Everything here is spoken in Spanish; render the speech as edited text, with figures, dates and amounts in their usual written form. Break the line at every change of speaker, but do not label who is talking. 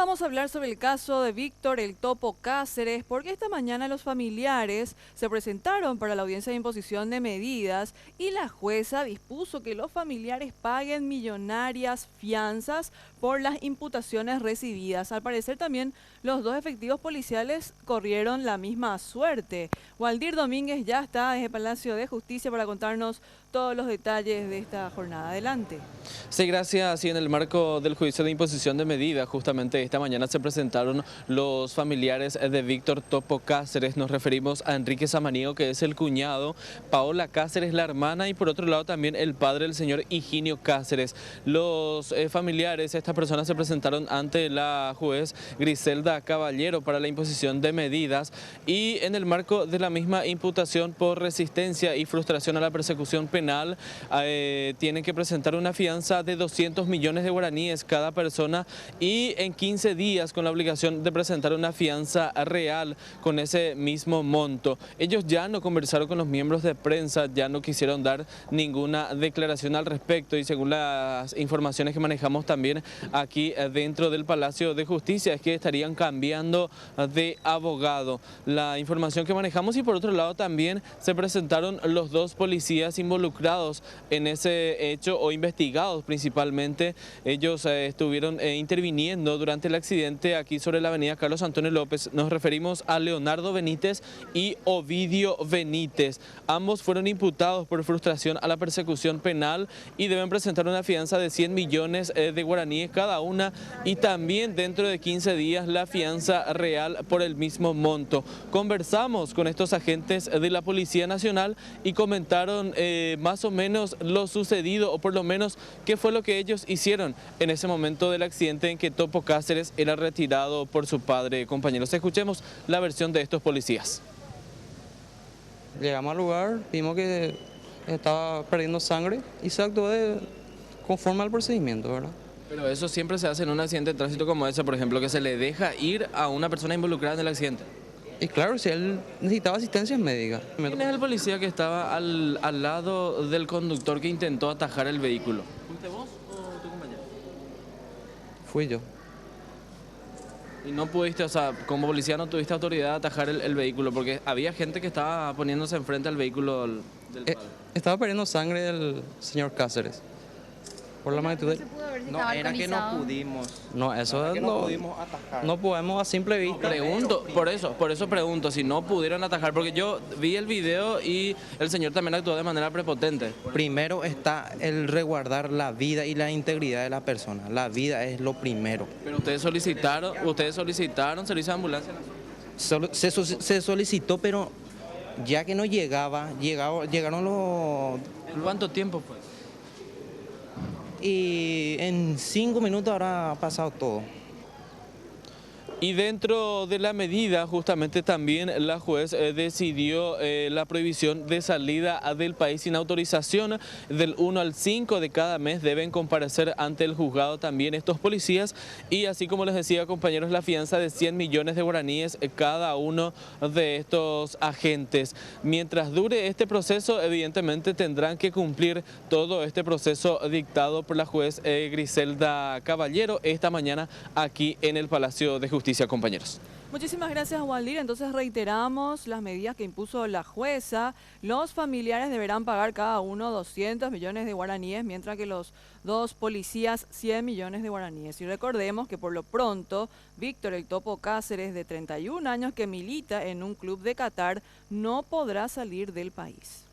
Vamos a hablar sobre el caso de Víctor el Topo Cáceres, porque esta mañana los familiares se presentaron para la audiencia de imposición de medidas y la jueza dispuso que los familiares paguen millonarias fianzas por las imputaciones recibidas. Al parecer también los dos efectivos policiales corrieron la misma suerte. Waldir Domínguez ya está desde Palacio de Justicia para contarnos todos los detalles de esta jornada. Adelante.
Sí, gracias. Y en el marco del juicio de imposición de medidas, justamente esta mañana se presentaron los familiares de Víctor Topo Cáceres. Nos referimos a Enrique Samaniego, que es el cuñado, Paola Cáceres, la hermana, y por otro lado también el padre del señor Higinio Cáceres. Los familiares, estas personas se presentaron ante la juez Griselda Caballero para la imposición de medidas y en el marco de la misma imputación por resistencia y frustración a la persecución penal, tienen que presentar una fianza de 200 millones de guaraníes cada persona y en 15 días con la obligación de presentar una fianza real con ese mismo monto. Ellos ya no conversaron con los miembros de prensa, ya no quisieron dar ninguna declaración al respecto y según las informaciones que manejamos también aquí dentro del Palacio de Justicia es que estarían cambiando de abogado. La información que manejamos y por otro lado también se presentaron los dos policías involucrados en ese hecho o investigados principalmente. Ellos estuvieron interviniendo durante el accidente aquí sobre la avenida Carlos Antonio López. Nos referimos a Leonardo Benítez y Ovidio Benítez. Ambos fueron imputados por frustración a la persecución penal y deben presentar una fianza de 100 millones de guaraníes cada una y también dentro de 15 días la fianza real por el mismo monto. Conversamos con estos agentes de la Policía Nacional y comentaron más o menos lo sucedido o por lo menos qué fue lo que ellos hicieron en ese momento del accidente en que Topo Cáceres era retirado por su padre. Compañeros, escuchemos la versión de estos policías.
Llegamos al lugar, vimos que estaba perdiendo sangre y se actuó conforme al procedimiento, ¿verdad?
Pero eso siempre se hace en un accidente de tránsito como ese, por ejemplo, que se le deja ir a una persona involucrada en el accidente.
Y claro, si él necesitaba asistencia médica.
¿Quién es el policía que estaba al lado del conductor que intentó atajar el vehículo? ¿Fuiste vos o tu compañero?
Fui yo.
Y no pudiste, o sea, como policía no tuviste autoridad de atajar el vehículo porque había gente que estaba poniéndose enfrente al vehículo del padre.
Estaba perdiendo sangre del señor Cáceres. Por la magnitud de...
No, era que no pudimos.
No, eso
que
no
pudimos atajar.
no podemos a simple vista.
Pregunto, por eso pregunto, si no pudieron atajar, porque yo vi el video y el señor también actuó de manera prepotente.
Primero está el resguardar la vida y la integridad de la persona. La vida es lo primero.
Pero ustedes solicitaron servicio de ambulancia.
Se solicitó, pero ya que no llegaron los...
¿En cuánto tiempo fue?
Y en 5 minutos habrá pasado todo.
Y dentro de la medida, justamente también la juez decidió la prohibición de salida del país sin autorización. Del 1 al 5 de cada mes deben comparecer ante el juzgado también estos policías. Y así como les decía, compañeros, la fianza de 100 millones de guaraníes cada uno de estos agentes. Mientras dure este proceso, evidentemente tendrán que cumplir todo este proceso dictado por la juez Griselda Caballero esta mañana aquí en el Palacio de Justicia. Compañeros.
Muchísimas gracias, Waldir. Entonces reiteramos las medidas que impuso la jueza. Los familiares deberán pagar cada uno 200 millones de guaraníes, mientras que los dos policías 100 millones de guaraníes. Y recordemos que por lo pronto, Víctor el Topo Cáceres, de 31 años, que milita en un club de Qatar, no podrá salir del país.